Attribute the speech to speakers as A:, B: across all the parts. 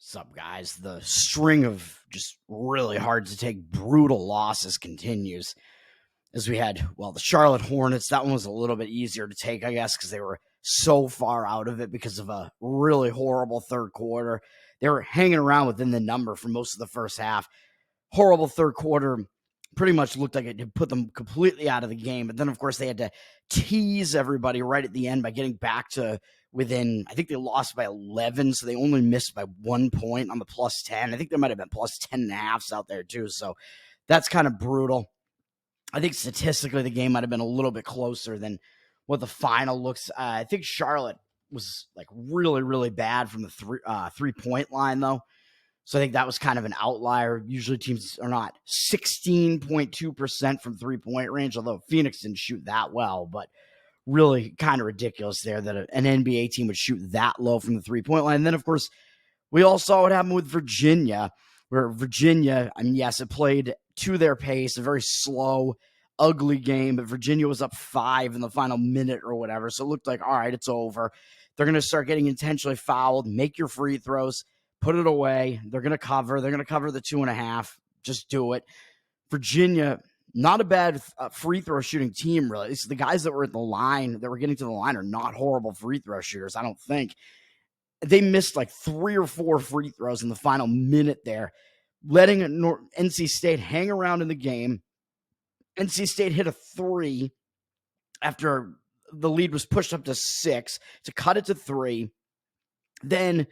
A: Sup, guys? The string of just really hard to take brutal losses continues. As we had, the Charlotte Hornets, that one was a little bit easier to take, I guess, because they were so far out of it because of a really horrible third quarter. They were hanging around within the number for most of the first half. Horrible third quarter pretty much looked like it had put them completely out of the game. But then, of course, they had to tease everybody right at the end by getting back to within, I think they lost by 11, so they only missed by 1 point on the plus 10. I think there might have been plus 10 and a halves out there too. So that's kind of brutal. I think statistically the game might have been a little bit closer than what the final looks. I think Charlotte was like really, really bad from the 3-point line though. So I think that was kind of an outlier. Usually teams are not 16.2% from 3-point range, although Phoenix didn't shoot that well, but really kind of ridiculous there that an NBA team would shoot that low from the 3-point line. And then, of course, we all saw what happened with Virginia, where Virginia, yes, it played to their pace, a very slow, ugly game, but Virginia was up 5 in the final minute or whatever. So it looked like, all right, it's over. They're going to start getting intentionally fouled, make your free throws, put it away. They're going to cover. They're going to cover the 2.5. Just do it. Virginia, not a bad free throw shooting team, really. It's the guys that were at the line, that were getting to the line, are not horrible free throw shooters, I don't think. They missed like 3 or 4 free throws in the final minute there, letting NC State hang around in the game. NC State hit a 3 after the lead was pushed up to 6 to cut it to 3. Then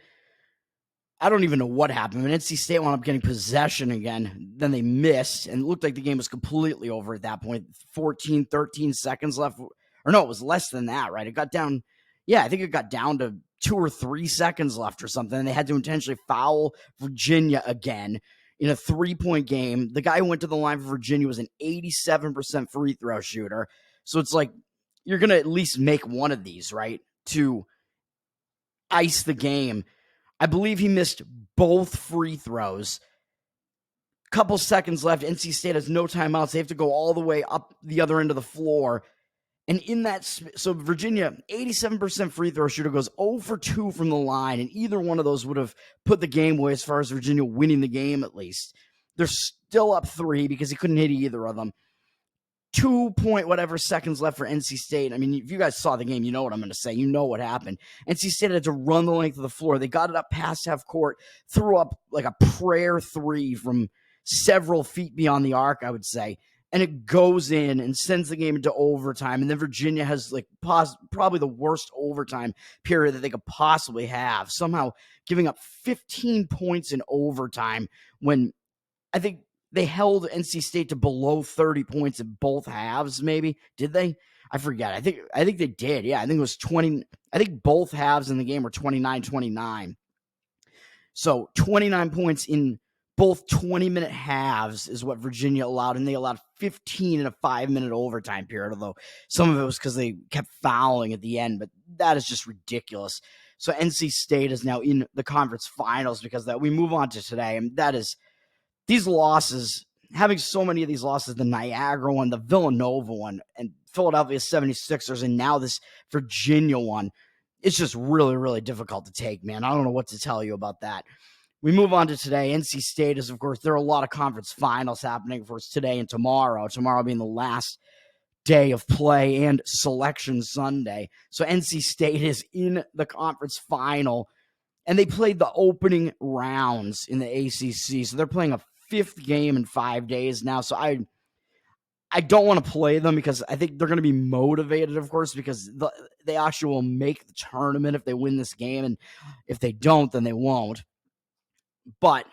A: I don't even know what happened. When NC State wound up getting possession again, then they missed, and it looked like the game was completely over at that point. 14, 13 seconds left. Or no, it was less than that, right? It got down, I think it got down to 2 or 3 seconds left or something, and they had to intentionally foul Virginia again in a 3-point game. The guy who went to the line for Virginia was an 87% free throw shooter. So it's like, you're going to at least make one of these, right, to ice the game. I believe he missed both free throws. Couple seconds left. NC State has no timeouts. They have to go all the way up the other end of the floor. And in that, so Virginia, 87% free throw shooter, goes 0 for 2 from the line. And either one of those would have put the game away as far as Virginia winning the game, at least. They're still up 3 because he couldn't hit either of them. 2 whatever seconds left for NC State. I mean, if you guys saw the game, you know what I'm going to say. You know what happened. NC State had to run the length of the floor. They got it up past half court, threw up like a prayer 3 from several feet beyond the arc, I would say. And it goes in and sends the game into overtime. And then Virginia has like probably the worst overtime period that they could possibly have, somehow giving up 15 points in overtime when I think they held NC State to below 30 points in both halves, maybe. Did they? I forget. I think they did. Yeah, I think it was 20. I think both halves in the game were 29-29. So 29 points in both 20-minute halves is what Virginia allowed, and they allowed 15 in a 5-minute overtime period, although some of it was because they kept fouling at the end, but that is just ridiculous. So NC State is now in the conference finals because of that. We move on to today, and that is these losses, having so many of these losses, the Niagara one, the Villanova one, and Philadelphia 76ers, and now this Virginia one, it's just really, really difficult to take, man. I don't know what to tell you about that. We move on to today. NC State is, of course, there are a lot of conference finals happening for us today and tomorrow. Tomorrow being the last day of play and selection Sunday. So NC State is in the conference final, and they played the opening rounds in the ACC. So they're playing a 5th game in 5 days now. So I don't want to play them because I think they're going to be motivated, of course, because they actually will make the tournament if they win this game. And if they don't, then they won't. But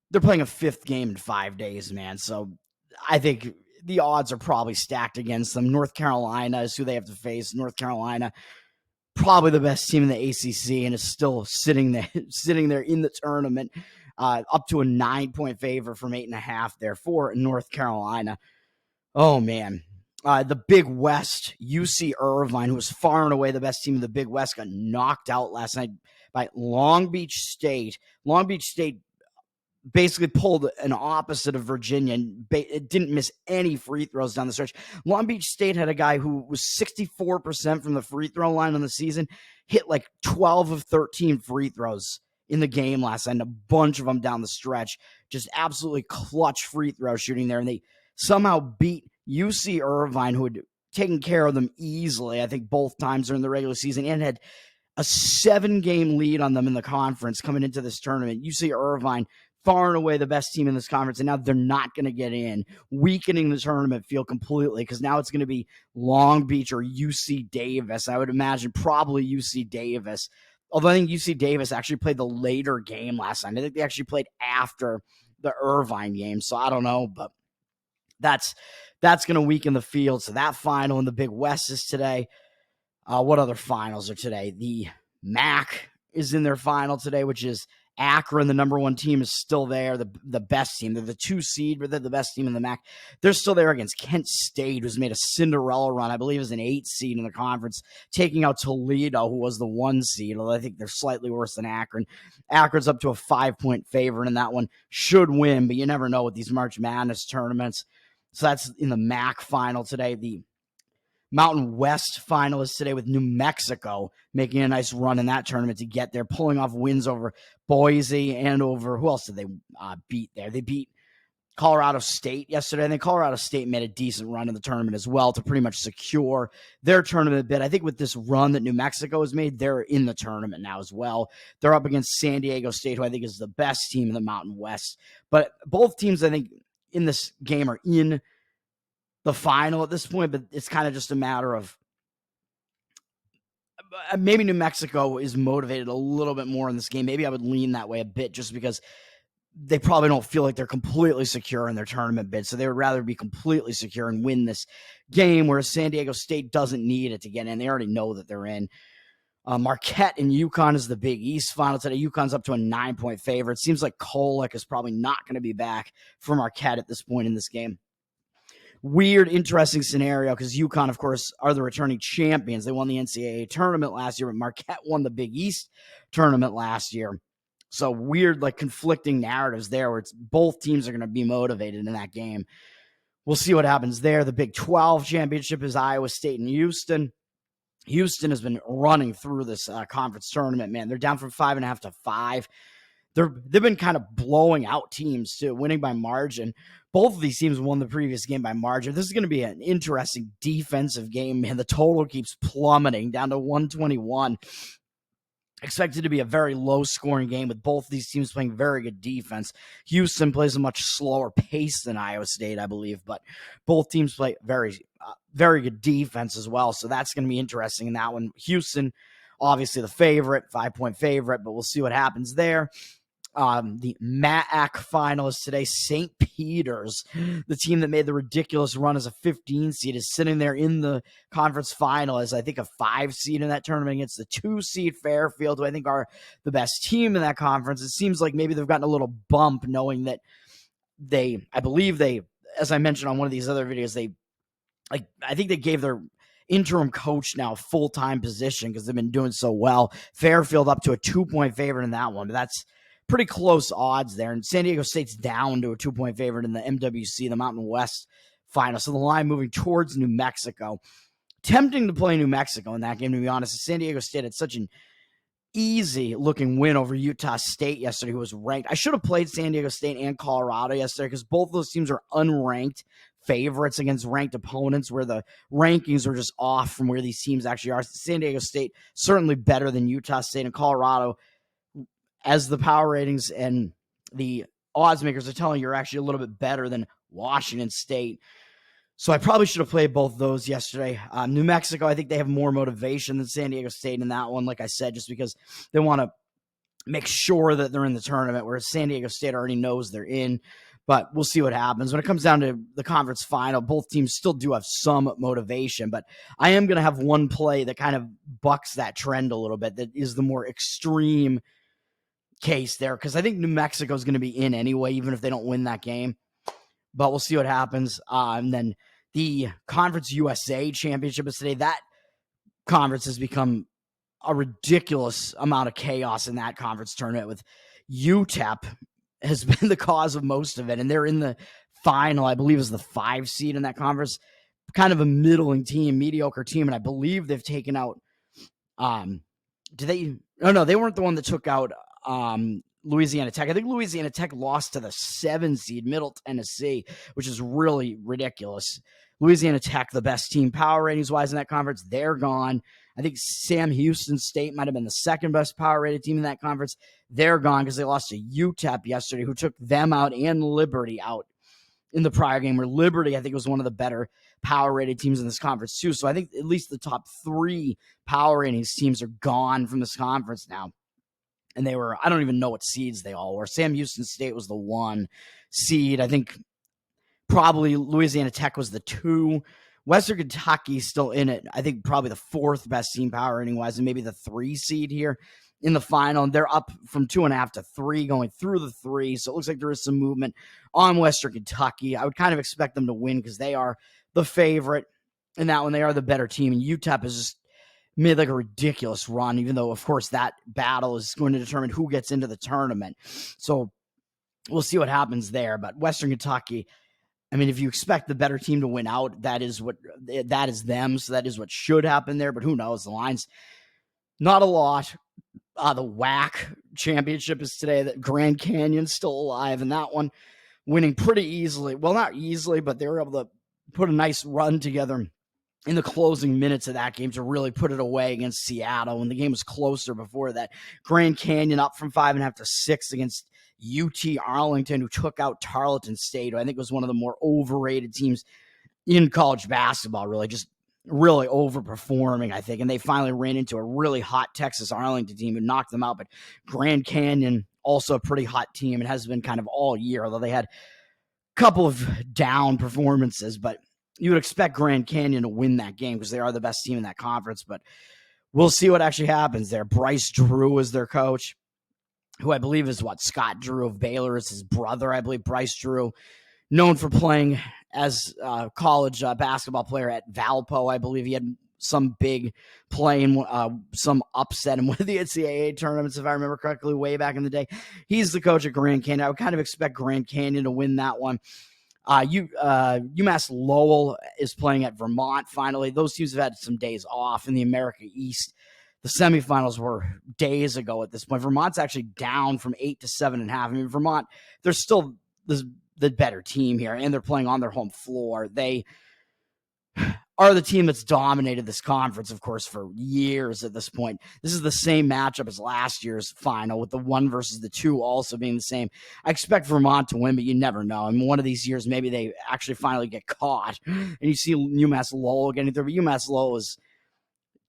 A: they're playing a 5th game in 5 days, man. So I think the odds are probably stacked against them. North Carolina is who they have to face. North Carolina, probably the best team in the ACC, and is still sitting there in the tournament, up to a 9-point favor from 8.5 there for North Carolina. Oh, man. The Big West, UC Irvine, who was far and away the best team in the Big West, got knocked out last night by Long Beach State. Long Beach State basically pulled an opposite of Virginia and it didn't miss any free throws down the stretch. Long Beach State had a guy who was 64% from the free throw line on the season, hit like 12 of 13 free throws in the game last night, and a bunch of them down the stretch. Just absolutely clutch free throw shooting there. And they somehow beat UC Irvine, who had taken care of them easily, I think, both times during the regular season, and had a 7-game lead on them in the conference coming into this tournament. UC Irvine, far and away the best team in this conference, and now they're not going to get in, weakening the tournament field completely, because now it's going to be Long Beach or UC Davis. I would imagine probably UC Davis, although I think UC Davis actually played the later game last night. I think they actually played after the Irvine game, so I don't know, but that's going to weaken the field. So that final in the Big West is today. What other finals are today? The MAC is in their final today, which is Akron. The number 1 team is still there, the best team. They're the 2 seed, but they're the best team in the MAC. They're still there against Kent State, who's made a Cinderella run, I believe, as an 8 seed in the conference, taking out Toledo, who was the 1 seed, although I think they're slightly worse than Akron. Akron's up to a 5-point favorite, and that one should win, but you never know with these March Madness tournaments. So that's in the MAC final today. The Mountain West finalists today with New Mexico making a nice run in that tournament to get there, pulling off wins over Boise and over, who else did they beat there? They beat Colorado State yesterday, and then Colorado State made a decent run in the tournament as well to pretty much secure their tournament bid. I think with this run that New Mexico has made, they're in the tournament now as well. They're up against San Diego State, who I think is the best team in the Mountain West. But both teams, I think, in this game are in the final at this point, but it's kind of just a matter of maybe New Mexico is motivated a little bit more in this game. Maybe I would lean that way a bit just because they probably don't feel like they're completely secure in their tournament bid. So they would rather be completely secure and win this game, whereas San Diego State doesn't need it to get in. They already know that they're in. Marquette and UConn is the Big East final today. UConn's up to a 9-point favorite. It seems like Kolek is probably not going to be back for Marquette at this point in this game. Weird, interesting scenario because UConn, of course, are the returning champions. They won the NCAA tournament last year, but Marquette won the Big East tournament last year. So weird, like conflicting narratives there where it's both teams are going to be motivated in that game. We'll see what happens there. The Big 12 championship is Iowa State and Houston. Houston has been running through this conference tournament, man. They're down from 5.5 to 5. They've been kind of blowing out teams too, winning by margin. Both of these teams won the previous game by margin. This is going to be an interesting defensive game, man. The total keeps plummeting down to 121. Expected to be a very low-scoring game with both of these teams playing very good defense. Houston plays a much slower pace than Iowa State, I believe, but both teams play very good defense as well, so that's going to be interesting in that one. Houston, obviously the favorite, 5-point favorite, but we'll see what happens there. The MAAC finalists today, St. Peter's, the team that made the ridiculous run as a 15 seed, is sitting there in the conference final as, I think, a 5 seed in that tournament against the 2 seed Fairfield, who I think are the best team in that conference. It seems like maybe they've gotten a little bump knowing that I believe they, as I mentioned on one of these other videos, I think they gave their interim coach now full-time position because they've been doing so well. Fairfield up to a 2-point favorite in that one, but that's pretty close odds there. And San Diego State's down to a 2-point favorite in the MWC, the Mountain West final. So the line moving towards New Mexico. Tempting to play New Mexico in that game, to be honest. San Diego State had such an easy-looking win over Utah State yesterday, who was ranked. I should have played San Diego State and Colorado yesterday because both of those teams are unranked favorites against ranked opponents where the rankings are just off from where these teams actually are. San Diego State certainly better than Utah State, and Colorado, as the power ratings and the odds makers are telling you, are actually a little bit better than Washington State. So I probably should have played both of those yesterday. New Mexico, I think they have more motivation than San Diego State in that one, like I said, just because they want to make sure that they're in the tournament, whereas San Diego State already knows they're in. But we'll see what happens. When it comes down to the conference final, both teams still do have some motivation. But I am going to have one play that kind of bucks that trend a little bit, that is the more extreme case there, because I think New Mexico is going to be in anyway, even if they don't win that game. But we'll see what happens. And then the Conference USA Championship is today. That conference has become a ridiculous amount of chaos in that conference tournament, with UTEP has been the cause of most of it. And they're in the final, I believe, is the 5 seed in that conference. Kind of a middling team, mediocre team. And I believe they've taken out, no, they weren't the one that took out Louisiana Tech. I think Louisiana Tech lost to the 7 seed Middle Tennessee, which is really ridiculous. Louisiana Tech, the best team power ratings wise in that conference, they're gone. I think Sam Houston State might have been the second best power rated team in that conference. They're gone because they lost to UTEP yesterday, who took them out and Liberty out in the prior game, where Liberty, I think, was one of the better power rated teams in this conference too. So I think at least the top 3 power ratings teams are gone from this conference now. And they were, I don't even know what seeds they all were. Sam Houston State was the 1 seed. I think probably Louisiana Tech was the 2. Western Kentucky still in it. I think probably the 4th best team power rating wise, and maybe the 3 seed here in the final. And they're up from 2.5 to 3, going through the 3. So it looks like there is some movement on Western Kentucky. I would kind of expect them to win because they are the favorite in that one. They are the better team. And UTEP has just made like a ridiculous run, even though, of course, that battle is going to determine who gets into the tournament. So we'll see what happens there. But Western Kentucky, I mean, if you expect the better team to win out, that is them. So that is what should happen there. But who knows? The line's not a lot. The WAC championship is today. That Grand Canyon's still alive, and that one winning pretty easily. Well, not easily, but they were able to put a nice run together in the closing minutes of that game to really put it away against Seattle. When the game was closer before that, Grand Canyon up from 5.5 to 6 against UT Arlington, who took out Tarleton State, who I think was one of the more overrated teams in college basketball, really just really overperforming, I think. And they finally ran into a really hot Texas Arlington team who knocked them out. But Grand Canyon, also a pretty hot team, and has been kind of all year, although they had a couple of down performances. But you would expect Grand Canyon to win that game because they are the best team in that conference. But we'll see what actually happens there. Bryce Drew is their coach, who I believe is Scott Drew of Baylor is his brother. I believe Bryce Drew, known for playing as a college basketball player at Valpo. I believe he had some big play in some upset in one of the NCAAB tournaments, if I remember correctly, way back in the day. He's the coach at Grand Canyon. I would kind of expect Grand Canyon to win that one. UMass Lowell is playing at Vermont finally. Those teams have had some days off in the America East. The semifinals were days ago at this point. Vermont's actually down from 8 to 7.5. I mean, Vermont, they're still the better team here, and they're playing on their home floor. They are the team that's dominated this conference, of course, for years at this point. This is the same matchup as last year's final, with the 1 versus the 2 also being the same. I expect Vermont to win, but you never know. I mean, one of these years, maybe they actually finally get caught, and you see UMass Lowell getting through. But UMass Lowell is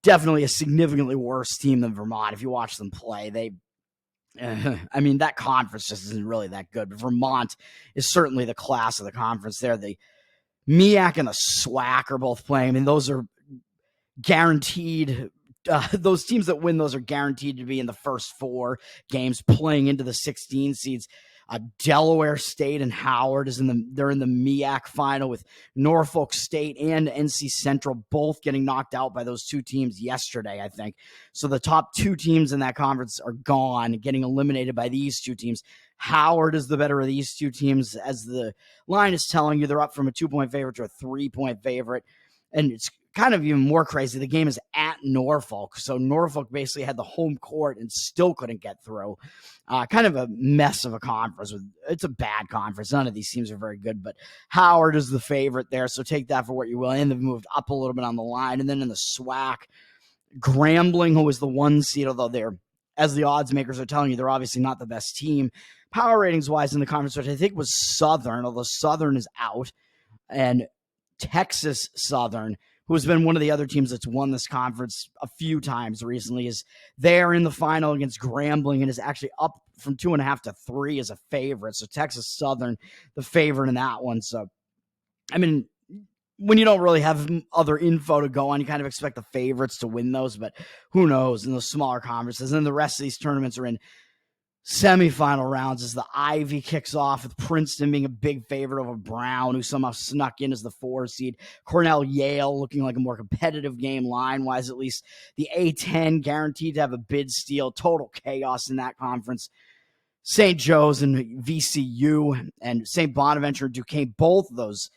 A: definitely a significantly worse team than Vermont. If you watch them play, I mean, that conference just isn't really that good. But Vermont is certainly the class of the conference there. The MEAC and the SWAC are both playing. I mean, those are guaranteed. Those teams that win those are guaranteed to be in the first 4 games, playing into the 16 seeds. Delaware State and Howard they're in the MEAC final, with Norfolk State and NC Central both getting knocked out by those 2 teams yesterday, I think. So the top 2 teams in that conference are gone, getting eliminated by these 2 teams. Howard is the better of these 2 teams, as the line is telling you. They're up from a 2-point favorite to a 3-point favorite. And it's kind of even more crazy. The game is at Norfolk. So Norfolk basically had the home court and still couldn't get through. Kind of a mess of a conference. It's a bad conference. None of these teams are very good, but Howard is the favorite there. So take that for what you will. And they've moved up a little bit on the line. And then in the SWAC, Grambling, who was the 1 seed, although they're, as the odds makers are telling you, they're obviously not the best team power ratings wise in the conference, which I think was Southern, although Southern is out. And Texas Southern, who has been one of the other teams that's won this conference a few times recently, is there in the final against Grambling and is actually up from 2.5 to 3 as a favorite. So Texas Southern, the favorite in that one. So, I mean, when you don't really have other info to go on, you kind of expect the favorites to win those, but who knows in those smaller conferences. And then the rest of these tournaments are in semifinal rounds as the Ivy kicks off, with Princeton being a big favorite over Brown, who somehow snuck in as the 4 seed. Cornell Yale looking like a more competitive game line-wise, at least. The A-10 guaranteed to have a bid steal. Total chaos in that conference. St. Joe's and VCU and St. Bonaventure and Duquesne, both of those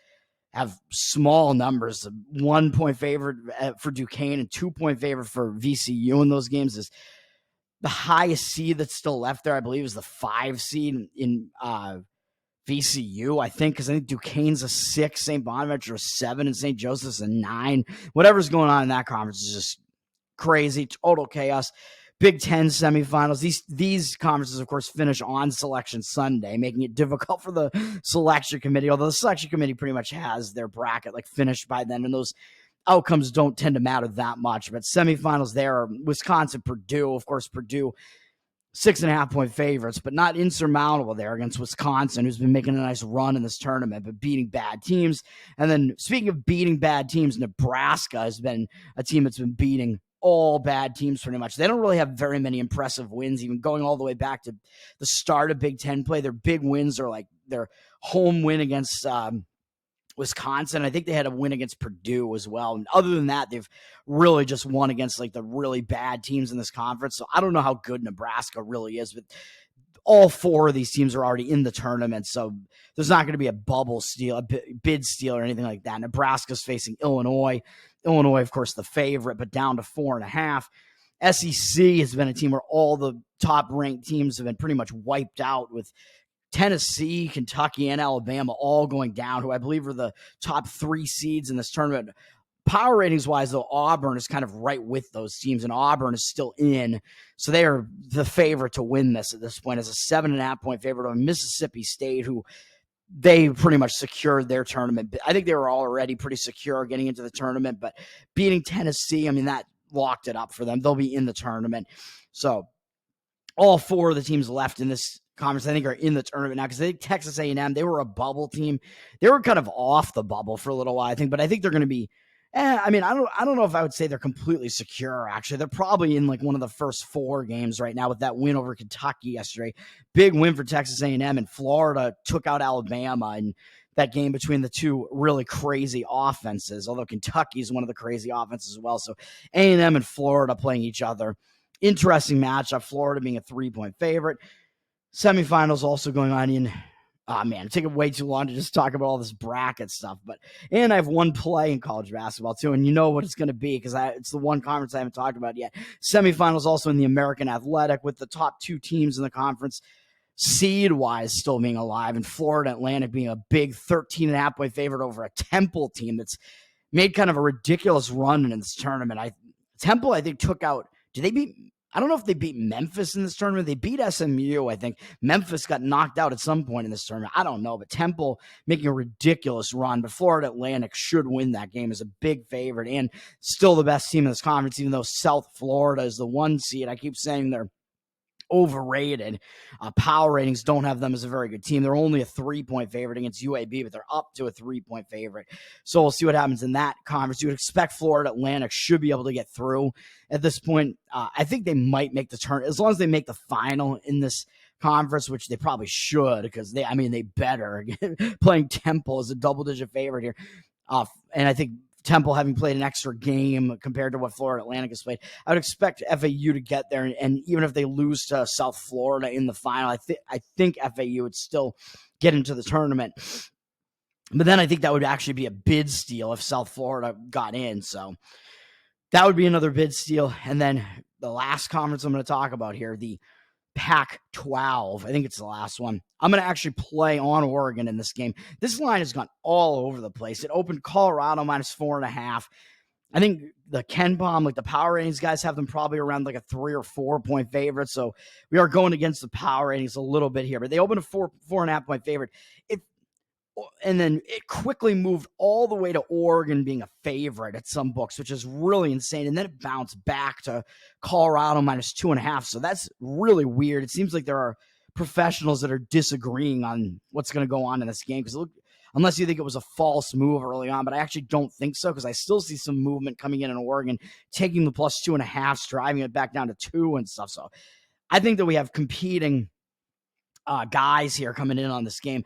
A: have small numbers. 1-point favorite for Duquesne and 2-point favorite for VCU in those games is The highest seed that's still left there, I believe, is the 5 seed in VCU, I think, because I think Duquesne's a 6, St. Bonaventure a 7, and St. Joseph's a 9. Whatever's going on in that conference is just crazy, total chaos. Big Ten semifinals. These conferences, of course, finish on Selection Sunday, making it difficult for the selection committee, although the selection committee pretty much has their bracket finished by then, and those outcomes don't tend to matter that much. But semifinals there are Wisconsin, Purdue. Of course, Purdue 6.5-point favorites, but not insurmountable there against Wisconsin, who's been making a nice run in this tournament, but beating bad teams. And then speaking of beating bad teams, Nebraska has been a team that's been beating all bad teams pretty much. They don't really have very many impressive wins, even going all the way back to the start of Big Ten play. Their big wins are their home win against Wisconsin. I think they had a win against Purdue as well. And other than that, they've really just won against the really bad teams in this conference. So I don't know how good Nebraska really is, but all 4 of these teams are already in the tournament. So there's not going to be a bubble steal, a bid steal or anything like that. Nebraska's facing Illinois. Illinois, of course, the favorite, but down to 4.5. SEC has been a team where all the top ranked teams have been pretty much wiped out, with Tennessee, Kentucky, and Alabama all going down, who I believe are the top 3 seeds in this tournament. Power ratings wise, though, Auburn is kind of right with those teams, and Auburn is still in. So they are the favorite to win this at this point, as a 7.5-point favorite on Mississippi State, who they pretty much secured their tournament. I think they were already pretty secure getting into the tournament, but beating Tennessee, I mean, that locked it up for them. They'll be in the tournament. So all 4 of the teams left in this conference, I think, are in the tournament now, because I think Texas A&M, they were a bubble team. They were kind of off the bubble for a little while, I think, but I think they're going to be I don't know if I would say they're completely secure, actually. They're probably in one of the first 4 games right now with that win over Kentucky yesterday. Big win for Texas A&M, and Florida took out Alabama in that game between the 2 really crazy offenses, although Kentucky is one of the crazy offenses as well. So A&M and Florida playing each other. Interesting matchup, Florida being a 3-point favorite. Semifinals also going on in it's taking way too long to just talk about all this bracket stuff. And I have one play in college basketball too, and you know what it's going to be, because it's the one conference I haven't talked about yet. Semifinals also in the American Athletic, with the top 2 teams in the conference seed-wise still being alive, and Florida Atlantic being a big 13.5-point favorite over a Temple team that's made kind of a ridiculous run in this tournament. Temple, I think, took out – did they beat – I don't know if they beat Memphis in this tournament. They beat SMU, I think. Memphis got knocked out at some point in this tournament. I don't know, but Temple making a ridiculous run. But Florida Atlantic should win that game as a big favorite, and still the best team in this conference, even though South Florida is the 1 seed. I keep saying they're overrated. Power ratings don't have them as a very good team. They're only a 3-point favorite against UAB, but they're up to a 3-point favorite. So we'll see what happens in that conference. You would expect Florida Atlantic should be able to get through at this point. I think they might make the turn, as long as they make the final in this conference, which they probably should, because they better. Playing Temple as a double-digit favorite here. And I think Temple having played an extra game compared to what Florida Atlantic has played, I would expect FAU to get there. And even if they lose to South Florida in the final, I think FAU would still get into the tournament. But then I think that would actually be a bid steal if South Florida got in. So that would be another bid steal. And then the last conference I'm going to talk about here, the Pac-12. I think it's the last one. I'm going to actually play on Oregon in this game. This line has gone all over the place. It opened Colorado -4.5. I think the KenPom, the power ratings guys have them probably around a 3 or 4 point favorite. So we are going against the power ratings a little bit here, but they opened a 4.5 point favorite. And then it quickly moved all the way to Oregon being a favorite at some books, which is really insane. And then it bounced back to Colorado -2.5. So that's really weird. It seems like there are professionals that are disagreeing on what's going to go on in this game, because unless you think it was a false move early on, but I actually don't think so, because I still see some movement coming in Oregon, taking the +2.5, driving it back down to 2 and stuff. So I think that we have competing guys here coming in on this game.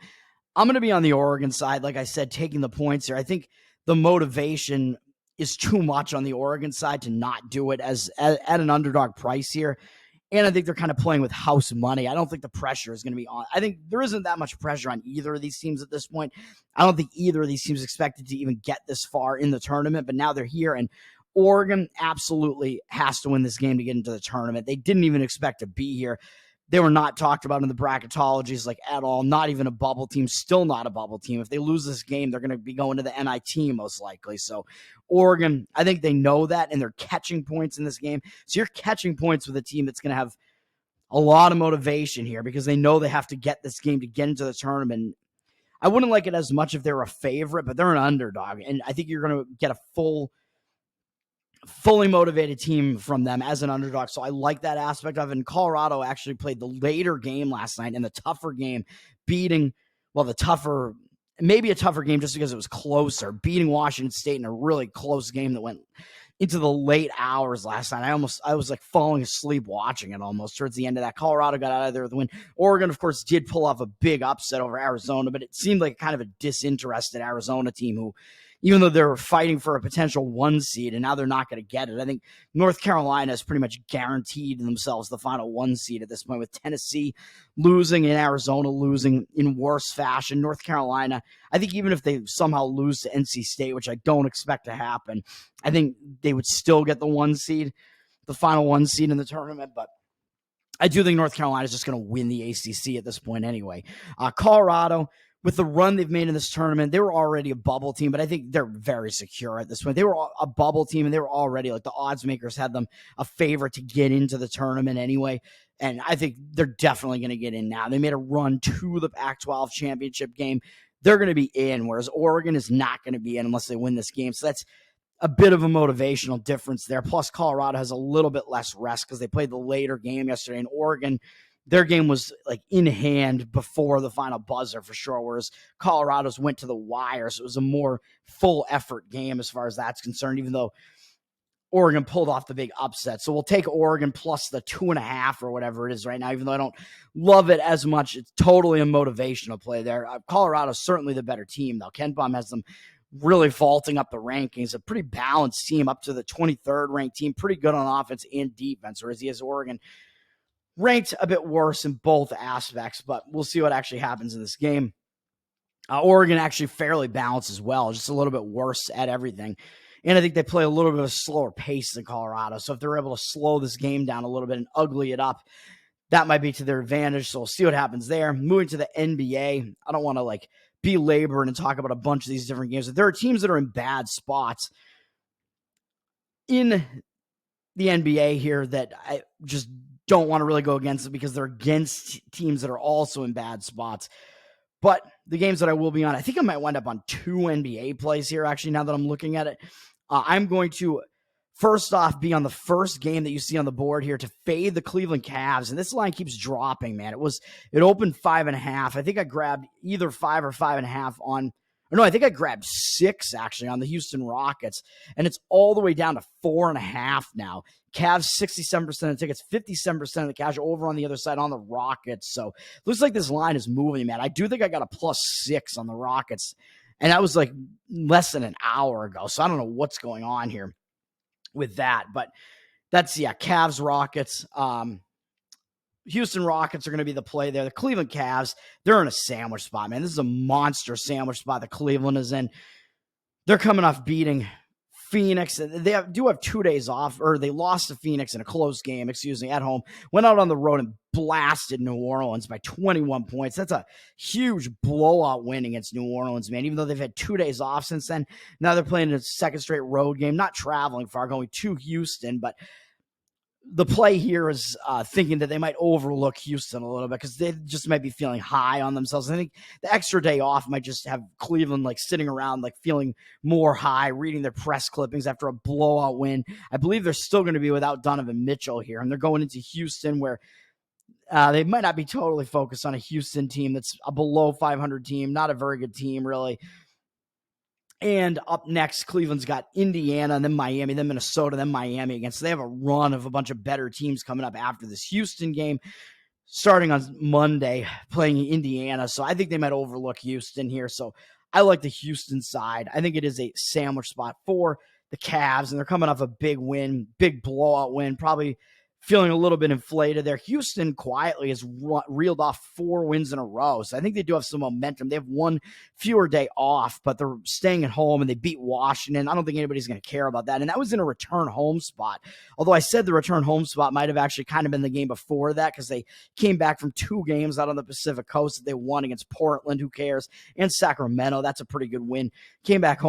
A: I'm going to be on the Oregon side, like I said, taking the points here. I think the motivation is too much on the Oregon side to not do it at an underdog price here. And I think they're kind of playing with house money. I don't think the pressure is going to be on. I think there isn't that much pressure on either of these teams at this point. I don't think either of these teams expected to even get this far in the tournament, but now they're here. And Oregon absolutely has to win this game to get into the tournament. They didn't even expect to be here. They were not talked about in the bracketologies like at all. Not even a bubble team. Still not a bubble team. If they lose this game, they're going to be going to the NIT most likely. So Oregon, I think they know that, and they're catching points in this game. So you're catching points with a team that's going to have a lot of motivation here because they know they have to get this game to get into the tournament. I wouldn't like it as much if they're a favorite, but they're an underdog, and I think you're going to get a fully motivated team from them as an underdog. So I like that aspect of it. And Colorado actually played the later game last night in the tougher game, beating, maybe a tougher game just because it was closer, beating Washington State in a really close game that went into the late hours last night. I was like falling asleep watching it almost towards the end of that. Colorado got out of there with the win. Oregon, of course, did pull off a big upset over Arizona, but it seemed like kind of a disinterested Arizona team who, even though they're fighting for a potential 1 seed and now they're not going to get it. I think North Carolina has pretty much guaranteed themselves the final 1 seed at this point, with Tennessee losing and Arizona losing in worse fashion. North Carolina, I think even if they somehow lose to NC State, which I don't expect to happen, I think they would still get the 1 seed, the final 1 seed in the tournament. But I do think North Carolina is just going to win the ACC at this point anyway. Colorado, with the run they've made in this tournament, they were already a bubble team, but I think they're very secure at this point. They were a bubble team, and they were already, like, the odds makers had them a favorite to get into the tournament anyway, and I think they're definitely going to get in now. They made a run to the Pac-12 championship game. They're going to be in, whereas Oregon is not going to be in unless they win this game, so that's a bit of a motivational difference there. Plus, Colorado has a little bit less rest because they played the later game yesterday, and Oregon, their game was like in hand before the final buzzer for sure, whereas Colorado's went to the wire, so it was a more full effort game as far as that's concerned, even though Oregon pulled off the big upset. So we'll take Oregon plus the 2.5 or whatever it is right now, even though I don't love it as much. It's totally a motivational play there. Colorado's certainly the better team, though. Ken Pom has them really vaulting up the rankings, a pretty balanced team up to the 23rd ranked team, pretty good on offense and defense, whereas he has Oregon ranked a bit worse in both aspects, but we'll see what actually happens in this game. Oregon actually fairly balanced as well, just a little bit worse at everything. And I think they play a little bit of a slower pace than Colorado. So if they're able to slow this game down a little bit and ugly it up, that might be to their advantage. So we'll see what happens there. Moving to the NBA, I don't want to belabor and talk about a bunch of these different games. There are teams that are in bad spots in the NBA here that I just don't want to really go against it because they're against teams that are also in bad spots. But the games that I will be on, I think I might wind up on 2 NBA plays here, actually, now that I'm looking at it. I'm going to, first off, be on the first game that you see on the board here to fade the Cleveland Cavs. And this line keeps dropping, man. It opened 5.5. I think I grabbed either 5 or 5.5 on, or no, I think I grabbed 6 actually on the Houston Rockets. And it's all the way down to 4.5 now. Cavs, 67% of the tickets, 57% of the cash over on the other side on the Rockets. So looks like this line is moving, man. I do think I got a +6 on the Rockets, and that was like less than an hour ago. So I don't know what's going on here with that, but that's, Cavs, Rockets. Houston Rockets are going to be the play there. The Cleveland Cavs, they're in a sandwich spot, man. This is a monster sandwich spot that Cleveland is in. They're coming off beating Phoenix. They do have 2 days off, or they lost to Phoenix in a close game, at home. Went out on the road and blasted New Orleans by 21 points. That's a huge blowout win against New Orleans, man, even though they've had 2 days off since then. Now they're playing a second straight road game, not traveling far, going to Houston, but the play here is thinking that they might overlook Houston a little bit because they just might be feeling high on themselves. I think the extra day off might just have Cleveland sitting around feeling more high, reading their press clippings after a blowout win. I believe they're still going to be without Donovan Mitchell here, and they're going into Houston where they might not be totally focused on a Houston team that's a below 500 team, not a very good team really. And up next, Cleveland's got Indiana, and then Miami, then Minnesota, then Miami again. So they have a run of a bunch of better teams coming up after this Houston game, starting on Monday, playing Indiana. So I think they might overlook Houston here. So I like the Houston side. I think it is a sandwich spot for the Cavs, and they're coming off a big win, big blowout win, probably feeling a little bit inflated there. Houston quietly has reeled off 4 wins in a row. So I think they do have some momentum. They have one fewer day off, but they're staying at home and they beat Washington. I don't think anybody's going to care about that. And that was in a return home spot. Although I said the return home spot might have actually kind of been the game before that because they came back from 2 games out on the Pacific Coast that they won against Portland, who cares, and Sacramento. That's a pretty good win. Came back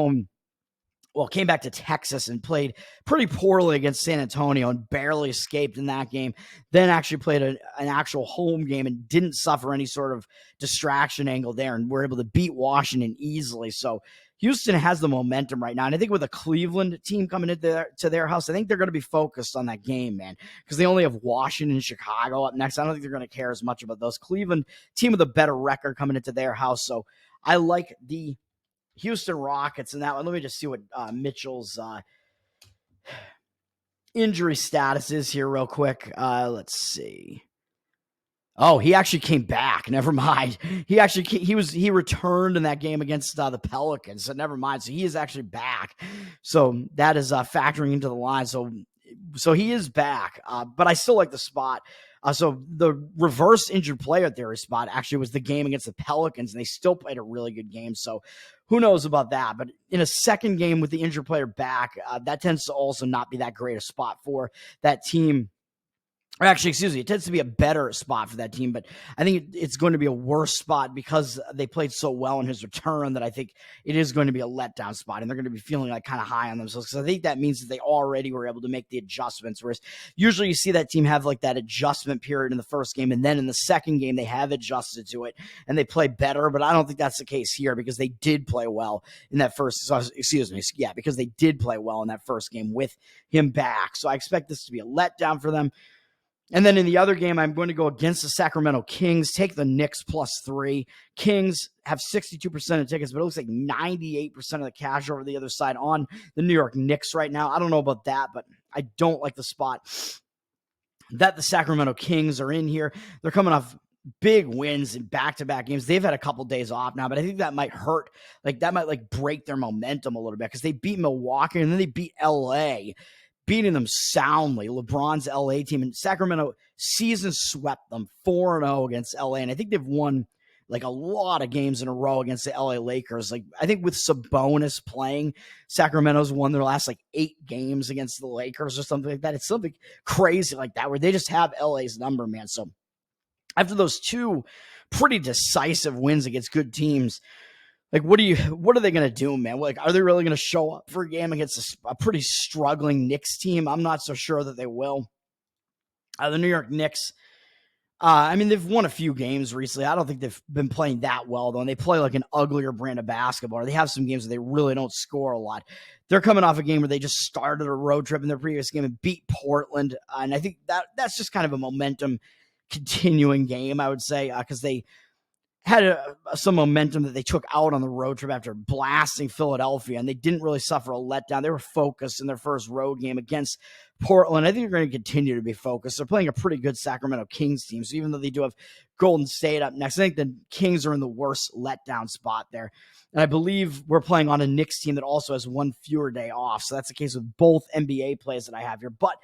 A: to Texas and played pretty poorly against San Antonio and barely escaped in that game. Then actually played an actual home game and didn't suffer any sort of distraction angle there and were able to beat Washington easily. So Houston has the momentum right now. And I think with a Cleveland team coming into their house, I think they're going to be focused on that game, man, because they only have Washington and Chicago up next. I don't think they're going to care as much about those. Cleveland, team with a better record coming into their house. So I like the Houston Rockets in that one. Let me just see what Mitchell's injury status is here real quick. Let's see. Oh, he actually came back. Never mind. He returned in that game against the Pelicans. So never mind. So he is actually back. So that is factoring into the line. So he is back. But I still like the spot. So the reverse injured player theory spot actually was the game against the Pelicans, and they still played a really good game. So who knows about that? But in a second game with the injured player back, that tends to also not be that great a spot for that team. Or actually, excuse me, it tends to be a better spot for that team, but I think it's going to be a worse spot because they played so well in his return that I think it is going to be a letdown spot, and they're going to be feeling like kind of high on themselves because I think that means that they already were able to make the adjustments, whereas usually you see that team have like that adjustment period in the first game, and then in the second game they have adjusted to it and they play better, but I don't think that's the case here because they did play well in that because they did play well in that first game with him back. So I expect this to be a letdown for them. And then in the other game, I'm going to go against the Sacramento Kings, take the Knicks +3. Kings have 62% of tickets, but it looks like 98% of the cash over the other side on the New York Knicks right now. I don't know about that, but I don't like the spot that the Sacramento Kings are in here. They're coming off big wins in back-to-back games. They've had a couple days off now, but I think that might hurt. Like that might break their momentum a little bit because they beat Milwaukee and then they beat LA, beating them soundly. LeBron's LA team, and Sacramento season swept them 4-0 against LA. And I think they've won like a lot of games in a row against the LA Lakers. Like I think with Sabonis playing, Sacramento's won their last like 8 games against the Lakers or something like that. It's something crazy like that where they just have LA's number, man. So after those 2 pretty decisive wins against good teams, like, what are they going to do, man? Like, are they really going to show up for a game against a pretty struggling Knicks team? I'm not so sure that they will. The New York Knicks, I mean, they've won a few games recently. I don't think they've been playing that well, though, and they play like an uglier brand of basketball, or they have some games where they really don't score a lot. They're coming off a game where they just started a road trip in their previous game and beat Portland, and I think that's just kind of a momentum continuing game, I would say, because they had some momentum that they took out on the road trip after blasting Philadelphia, and they didn't really suffer a letdown. They were focused in their first road game against Portland. I think they're going to continue to be focused. They're playing a pretty good Sacramento Kings team, so even though they do have Golden State up next, I think the Kings are in the worst letdown spot there. And I believe we're playing on a Knicks team that also has one fewer day off, so that's the case with both NBA plays that I have here. But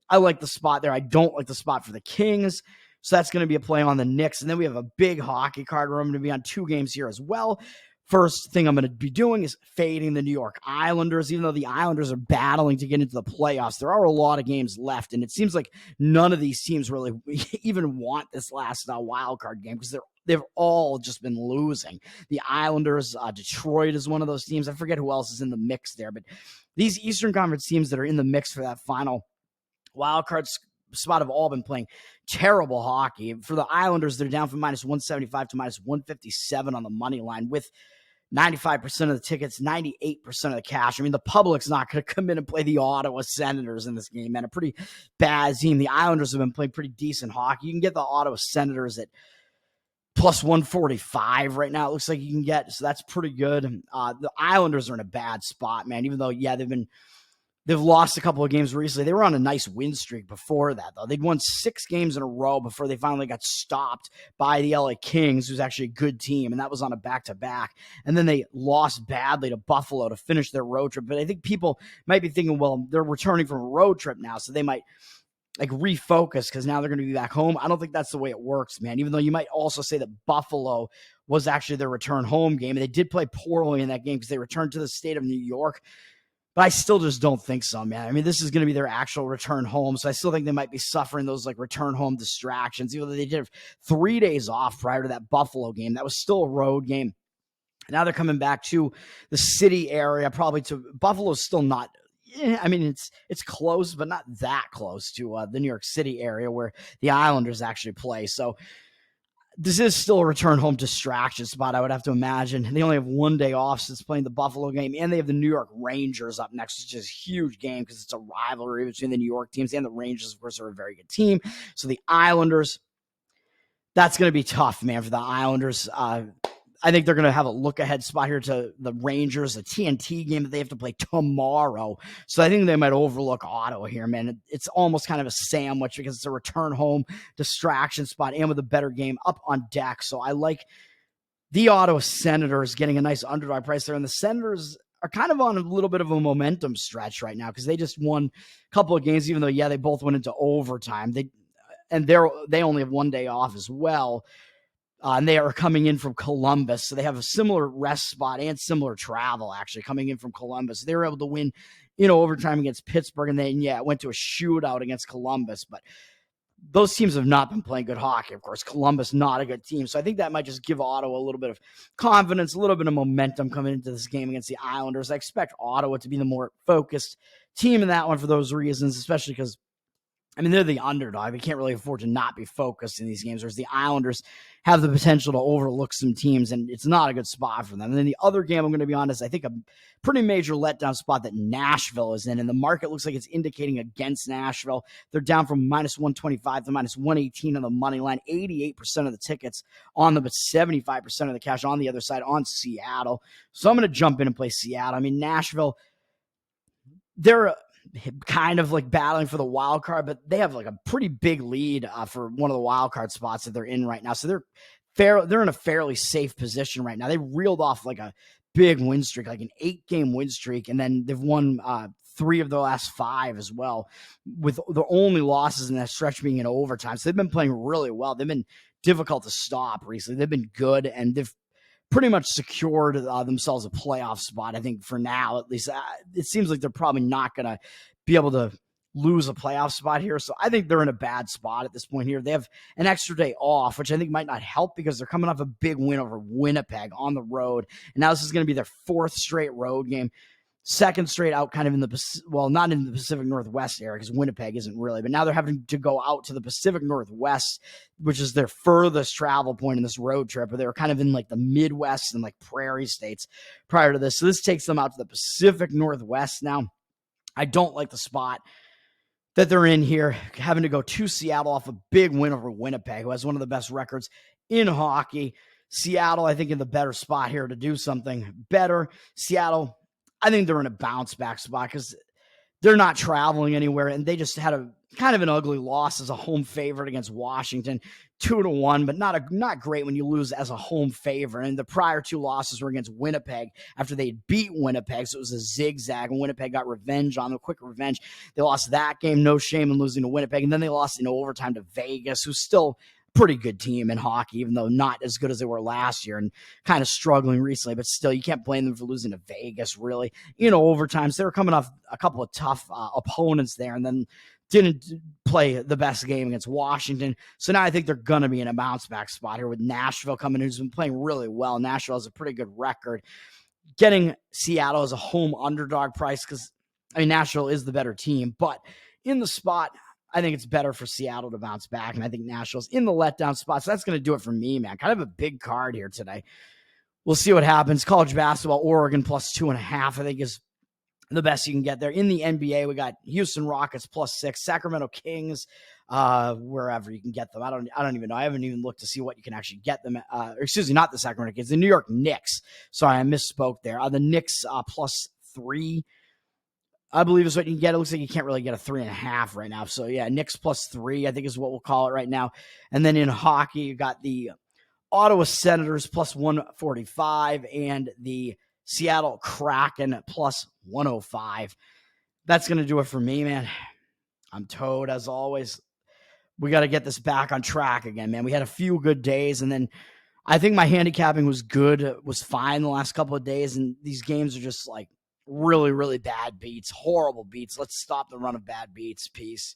A: I like the spot there. I don't like the spot for the Kings. So that's going to be a play on the Knicks. And then we have a big hockey card where I'm going to be on 2 games here as well. First thing I'm going to be doing is fading the New York Islanders. Even though the Islanders are battling to get into the playoffs, there are a lot of games left. And it seems like none of these teams really even want this last wild card game because they've all just been losing. The Islanders, Detroit is one of those teams. I forget who else is in the mix there. But these Eastern Conference teams that are in the mix for that final wild card spot have all been playing terrible hockey. For the Islanders, they're down from -175 to -157 on the money line with 95% of the tickets, 98% of the cash. I mean, the public's not going to come in and play the Ottawa Senators in this game, man. A pretty bad team. The Islanders have been playing pretty decent hockey. You can get the Ottawa Senators at +145 right now. It looks like you can get, so that's pretty good. The Islanders are in a bad spot, man, even though, yeah, they've lost a couple of games recently. They were on a nice win streak before that, though. They'd won 6 games in a row before they finally got stopped by the LA Kings, who's actually a good team, and that was on a back-to-back. And then they lost badly to Buffalo to finish their road trip. But I think people might be thinking, well, they're returning from a road trip now, so they might like refocus because now they're going to be back home. I don't think that's the way it works, man. Even though you might also say that Buffalo was actually their return home game. And they did play poorly in that game because they returned to the state of New York. But I still just don't think so, man. I mean, this is going to be their actual return home. So I still think they might be suffering those like return home distractions, even though they did have 3 days off prior to that Buffalo game. That was still a road game. Now they're coming back to the city area, probably to Buffalo's still not. I mean, it's close, but not that close to the New York City area where the Islanders actually play. So this is still a return home distraction spot, I would have to imagine. They only have 1 day off since playing the Buffalo game, and they have the New York Rangers up next, which is a huge game because it's a rivalry between the New York teams, and the Rangers, of course, are a very good team. So the Islanders, that's going to be tough, man, for the Islanders. I think they're going to have a look-ahead spot here to the Rangers, a TNT game that they have to play tomorrow. So I think they might overlook Ottawa here, man. It's almost kind of a sandwich because it's a return home distraction spot and with a better game up on deck. So I like the Ottawa Senators getting a nice underdog price there. And the Senators are kind of on a little bit of a momentum stretch right now because they just won a couple of games, even though, yeah, they both went into overtime. They only have 1 day off as well. And they are coming in from Columbus. So they have a similar rest spot and similar travel, actually, coming in from Columbus. They were able to win, overtime against Pittsburgh. And then, it went to a shootout against Columbus. But those teams have not been playing good hockey. Of course, Columbus, not a good team. So I think that might just give Ottawa a little bit of confidence, a little bit of momentum coming into this game against the Islanders. I expect Ottawa to be the more focused team in that one for those reasons, especially because they're the underdog. They can't really afford to not be focused in these games, whereas the Islanders have the potential to overlook some teams, and it's not a good spot for them. And then the other game, I'm going to be honest, I think a pretty major letdown spot that Nashville is in, and the market looks like it's indicating against Nashville. They're down from minus 125 to minus 118 on the money line, 88% of the tickets on them, but 75% of the cash on the other side on Seattle. So I'm going to jump in and play Seattle. Nashville, they're kind of like battling for the wild card, but they have like a pretty big lead for one of the wild card spots that they're in right now. So they're in a fairly safe position right now. They reeled off like a big win streak, like an 8-game win streak, and then they've won 3 of the last 5 as well, with the only losses in that stretch being in overtime. So they've been playing really well. They've been difficult to stop recently. They've been good, and they've pretty much secured themselves a playoff spot, I think, for now, at least. It seems like they're probably not going to be able to lose a playoff spot here. So I think they're in a bad spot at this point here. They have an extra day off, which I think might not help because they're coming off a big win over Winnipeg on the road. And now this is going to be their 4th straight road game. 2nd straight out kind of in not in the Pacific Northwest area because Winnipeg isn't really, but now they're having to go out to the Pacific Northwest, which is their furthest travel point in this road trip, but they were kind of in like the Midwest and like prairie states prior to this. So this takes them out to the Pacific Northwest now. I don't like the spot that they're in here, having to go to Seattle off a big win over Winnipeg, who has one of the best records in hockey. Seattle, I think, in the better spot here to do something better. Seattle, I think they're in a bounce back spot because they're not traveling anywhere, and they just had a kind of an ugly loss as a home favorite against Washington, 2-1, but not great when you lose as a home favorite. And the prior 2 losses were against Winnipeg after they beat Winnipeg, so it was a zigzag, and Winnipeg got revenge on them, quick revenge. They lost that game, no shame in losing to Winnipeg, and then they lost in overtime to Vegas, who's still pretty good team in hockey, even though not as good as they were last year and kind of struggling recently, but still, you can't blame them for losing to Vegas, really. Overtimes, they were coming off a couple of tough opponents there and then didn't play the best game against Washington. So now I think they're going to be in a bounce back spot here with Nashville coming in, who's been playing really well. Nashville has a pretty good record. Getting Seattle as a home underdog price because, Nashville is the better team, but in the spot, I think it's better for Seattle to bounce back, and I think Nashville's in the letdown spot. So that's going to do it for me, man. Kind of a big card here today. We'll see what happens. College basketball, Oregon plus 2.5, I think is the best you can get there. In the NBA, we got Houston Rockets plus 6, Sacramento Kings, wherever you can get them. I don't even know. I haven't even looked to see what you can actually get them. Not the Sacramento Kings, the New York Knicks. Sorry, I misspoke there. The Knicks plus 3. I believe is what you can get. It looks like you can't really get a 3.5 right now. So yeah, Knicks plus 3, I think is what we'll call it right now. And then in hockey, you got the Ottawa Senators plus 145 and the Seattle Kraken plus 105. That's going to do it for me, man. I'm Toad as always. We got to get this back on track again, man. We had a few good days, and then I think my handicapping was good, was fine the last couple of days, and these games are just like really, really bad beats, horrible beats. Let's stop the run of bad beats. Peace.